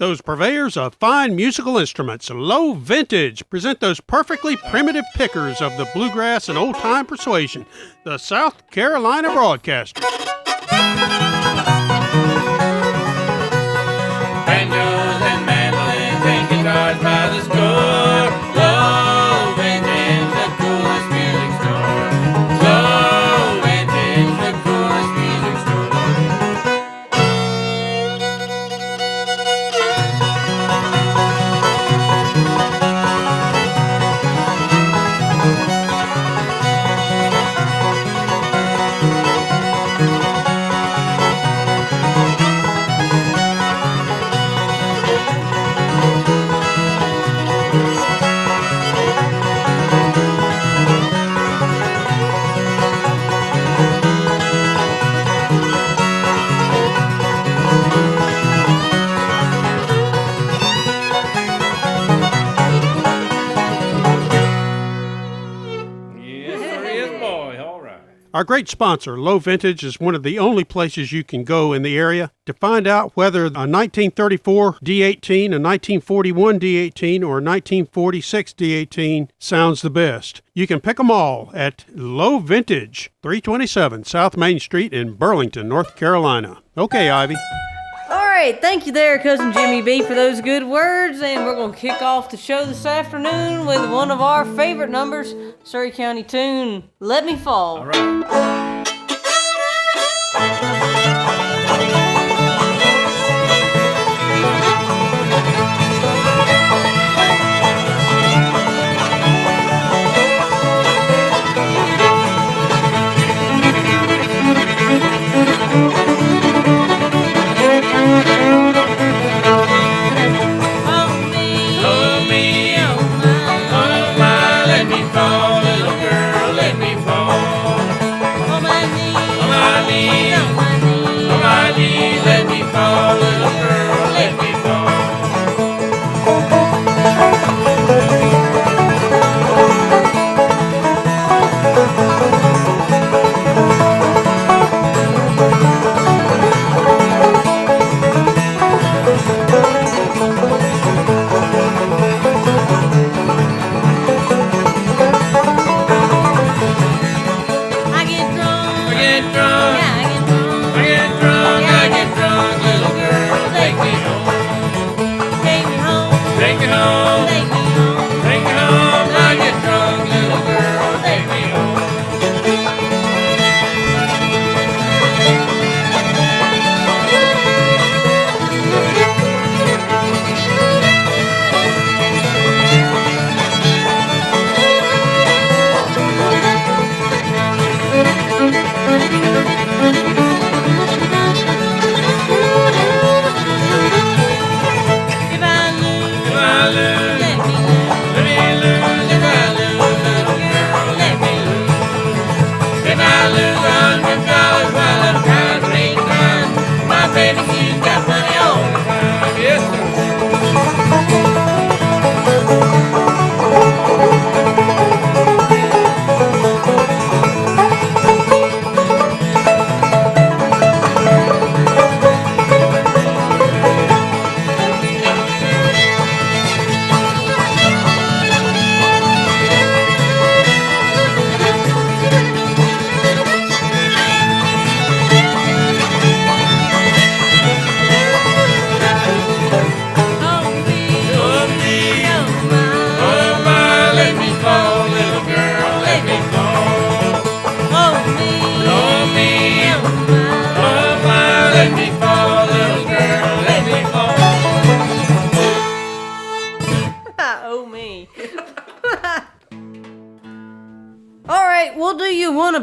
Those purveyors of fine musical instruments, Lowe Vintage, present those perfectly primitive pickers of the bluegrass and old-time persuasion, the South Carolina Broadcasters. Banjos and mandolins and guitars by the score. Lowe Vintage, the coolest music store. Lowe Vintage, the coolest music store. Our great sponsor, Lowe Vintage, is one of the only places you can go in the area to find out whether a 1934 D18, a 1941 D18, or a 1946 D18 sounds the best. You can pick them all at Lowe Vintage, 327 South Main Street in Burlington, North Carolina. Okay, Ivy. All right, thank you there, Cousin Jimmy B, for those good words, and we're going to kick off the show this afternoon with one of our favorite numbers, Surry County tune, Let Me Fall. All right.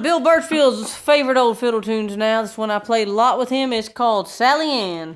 Bill Birchfield's favorite old fiddle tunes now. This one I played a lot with him. It's called Sally Ann.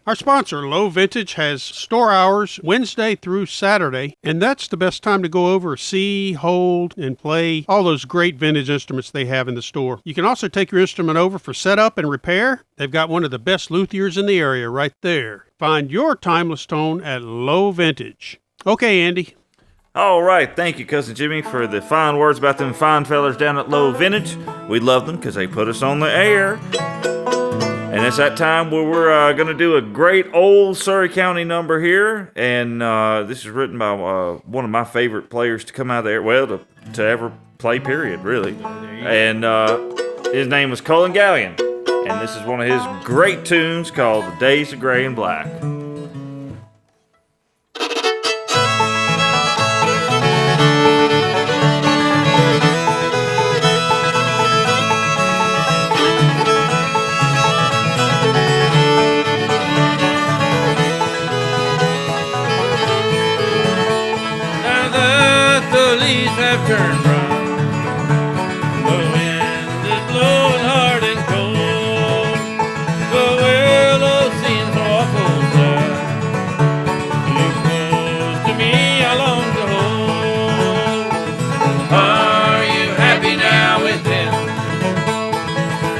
Our sponsor, Lowe Vintage, has store hours Wednesday through Saturday, and that's the best time to go over, see, hold, and play all those great vintage instruments they have in the store. You can also take your instrument over for setup and repair. They've got one of the best luthiers in the area right there. Find your timeless tone at Lowe Vintage. Okay, Andy. All right, thank you, Cousin Jimmy, for the fine words about them fine fellers down at Lowe Vintage. We love them because they put us on the air. And it's that time where we're going to do a great old Surrey County number here. And this is written by one of my favorite players to come out of there. Well, to ever play, period, really. And his name was Cullen Gallion. And this is one of his great tunes called The Days of Gray and Black. Have turned brown. The wind is blowing hard and cold. The willow seems awful sad. You close to me, I long to hold. Are you happy now with him?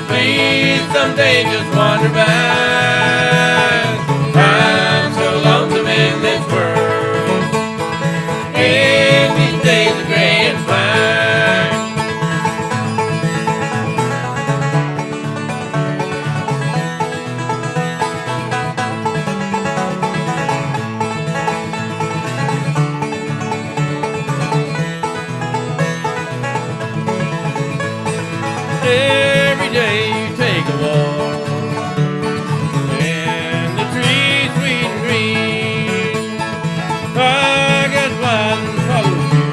Please someday just wander back. I'm so lonesome in this world. Days of gray and black. Every day you take a walk, and the trees sweet and green. I got blind and followed you.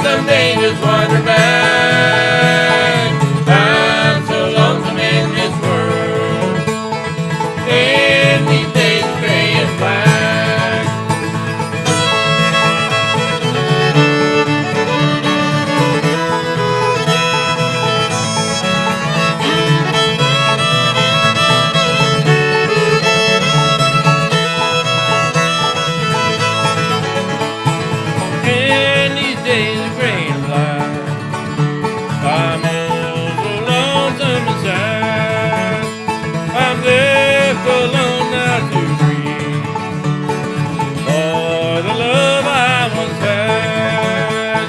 Someday just wander back. I'm so lonesome in this world. In these days of gray and black. In these days of gray and black, I'm all so lonesome and sad. I'm left alone now to grieve for the love I once had.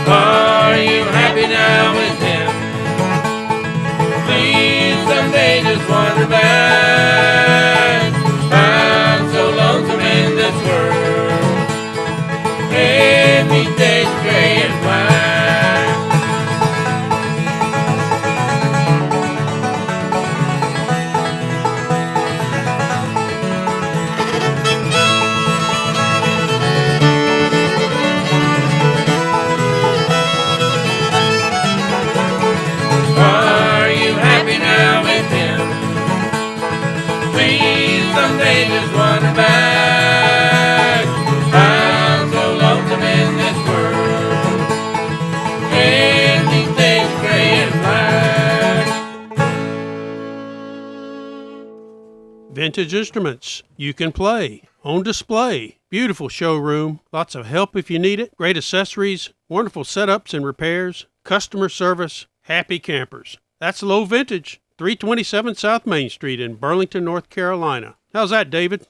Are you happy now with him? Please someday just wander back. I'm so lonesome in this world. In these days of gray and black. Are you happy now with him? Please someday just wander back. I'm so lonesome in this world. In these days of gray and black. Vintage instruments you can play. On display. Beautiful showroom. Lots of help if you need it. Great accessories. Wonderful setups and repairs. Customer service. Happy campers. That's Lowe Vintage. 327 South Main Street in Burlington, North Carolina. How's that, David?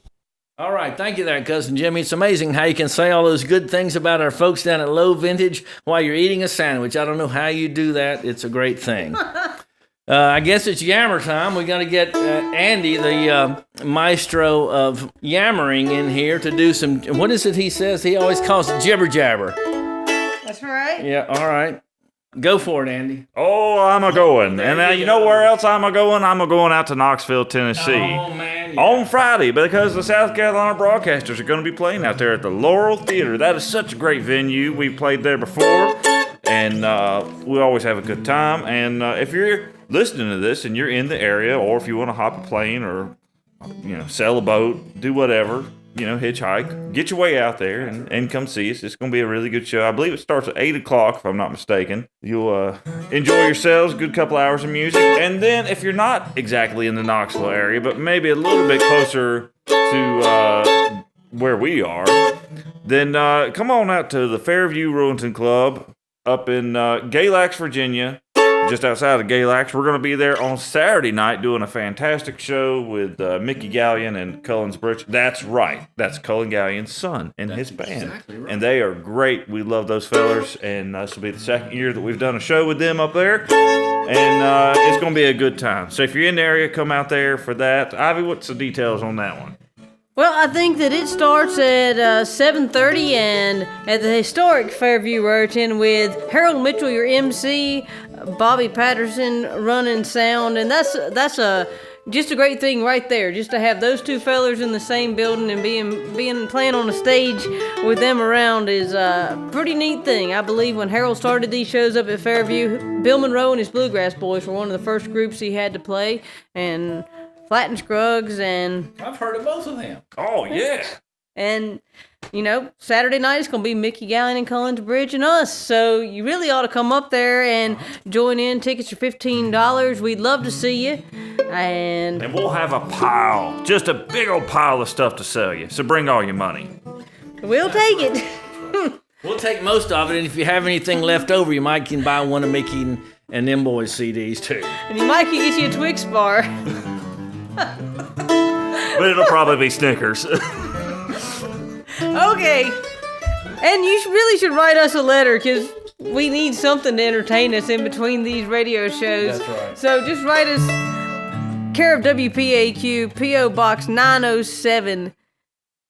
All right, thank you there, Cousin Jimmy. It's amazing how you can say all those good things about our folks down at Lowe Vintage while you're eating a sandwich. I don't know how you do that. It's a great thing. I guess it's yammer time. We got to get Andy, the maestro of yammering, in here to do some, what is it he says? He always calls it jibber jabber. That's right. Yeah, all right. Go for it, Andy. Oh, I'm a-going. And you know where else I'm a-going? I'm a-going out to Knoxville, Tennessee. Oh, man. Yeah. On Friday, because the South Carolina broadcasters are going to be playing out there at the Laurel Theater. That is such a great venue. We've played there before, and we always have a good time. And if you're listening to this and you're in the area, or if you want to hop a plane or sail a boat, do whatever, hitchhike, get your way out there and come see us. It's going to be a really good show. I believe it starts at 8 o'clock, if I'm not mistaken. You'll enjoy yourselves, good couple hours of music. And then if you're not exactly in the Knoxville area, but maybe a little bit closer to where we are, then come on out to the Fairview Rowington Club up in Galax, Virginia. Just outside of Galax. We're going to be there on Saturday night doing a fantastic show with Mickey Gallion and Cullen's Bridge. That's right. That's Cullen Gallion's son and his band. Exactly right. And they are great. We love those fellers. And this will be the second year that we've done a show with them up there. And it's going to be a good time. So if you're in the area, come out there for that. Ivy, what's the details on that one? Well, I think that it starts at 7:30 and at the historic Fairview Rowington with Harold Mitchell, your MC, Bobby Patterson running sound, and that's just a great thing right there. Just to have those two fellers in the same building and being playing on a stage with them around is a pretty neat thing. I believe when Harold started these shows up at Fairview, Bill Monroe and his Bluegrass Boys were one of the first groups he had to play, and Flat and Scruggs, and I've heard of both of them. Oh, yeah. And, Saturday night is going to be Mickey Gallion and Cullen's Bridge and us. So you really ought to come up there and join in. Tickets are $15. We'd love to see you. And we'll have a pile, just a big old pile of stuff to sell you. So bring all your money. We'll take it. We'll take most of it, and if you have anything left over, you might can buy one of Mickey and them boys' CDs, too. And you might can get you a Twix bar. But it'll probably be Snickers. Okay. And you really should write us a letter, because we need something to entertain us in between these radio shows. That's right. So just write us, care of WPAQ, P.O. Box 907,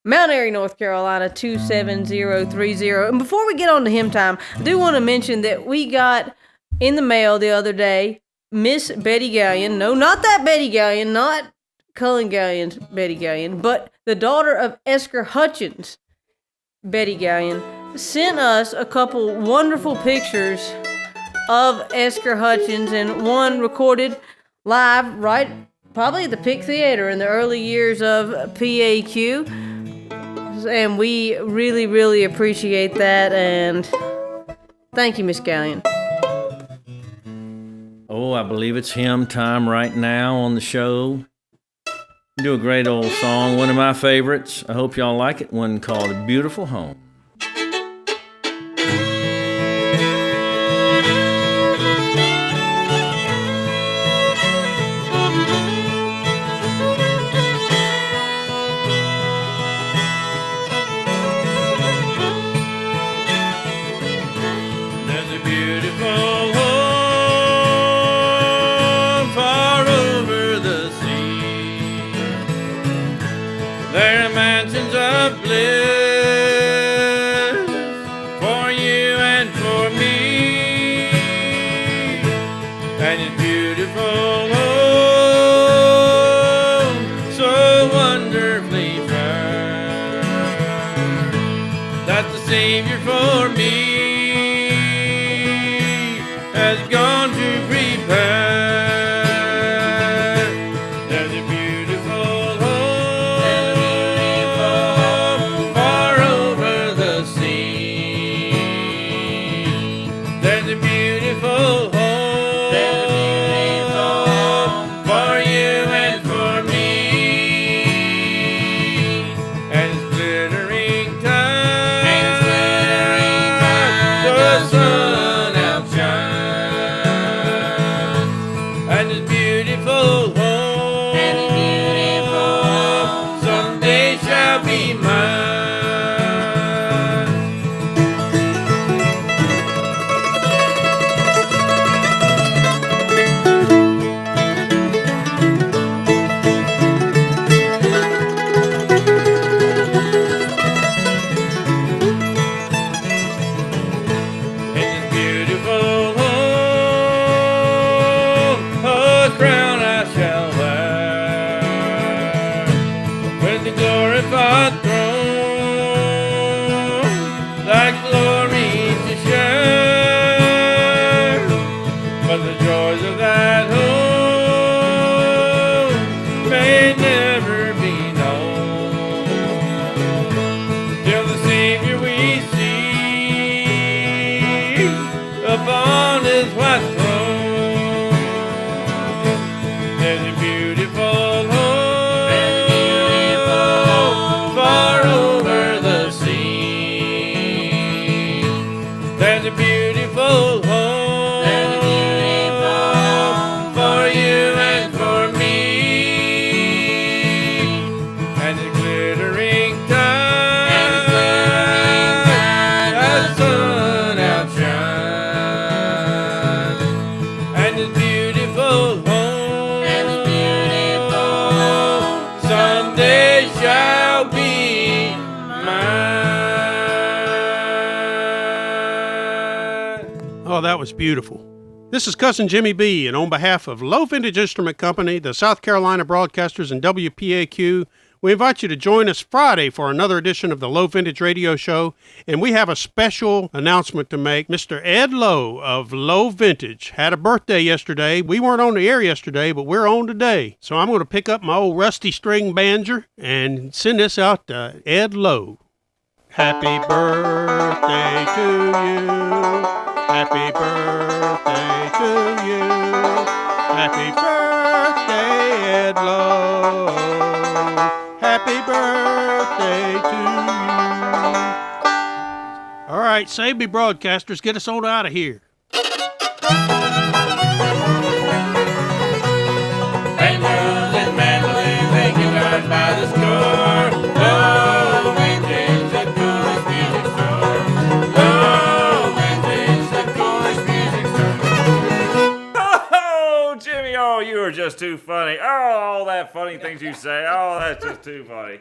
Mount Airy, North Carolina, 27030. And before we get on to Hymn Time, I do want to mention that we got in the mail the other day Miss Betty Gallion. No, not that Betty Gallion, not Cullen Gallion's Betty Gallion, but the daughter of Esker Hutchins, Betty Gallion, sent us a couple wonderful pictures of Esker Hutchins, and one recorded live right probably at the Pick Theater in the early years of PAQ. And we really, really appreciate that, and thank you, Miss Gallion. Oh, I believe it's hymn time right now on the show. Do a great old song, one of my favorites. I hope y'all like it, one called Beautiful Home. that was beautiful. This is Cousin Jimmy B, and on behalf of Lowe Vintage Instrument Company, the South Carolina Broadcasters, and WPAQ, we invite you to join us Friday for another edition of the Lowe Vintage Radio Show, and we have a special announcement to make. Mr. Ed Lowe of Lowe Vintage had a birthday yesterday. We weren't on the air yesterday, but we're on today. So I'm going to pick up my old rusty string banjo and send this out to Ed Lowe. Happy birthday to you. Happy birthday to you. Happy birthday, Ed Lowe. Happy birthday to you. All right, save me, broadcasters. Get us on out of here. Banjos and mandolins and guitars by the score. Lowe Vintage, the coolest music store. Lowe Vintage, the coolest music store. Oh, Jimmy, oh, you are just too funny. Oh, all that funny things you say. Oh, that's just too funny.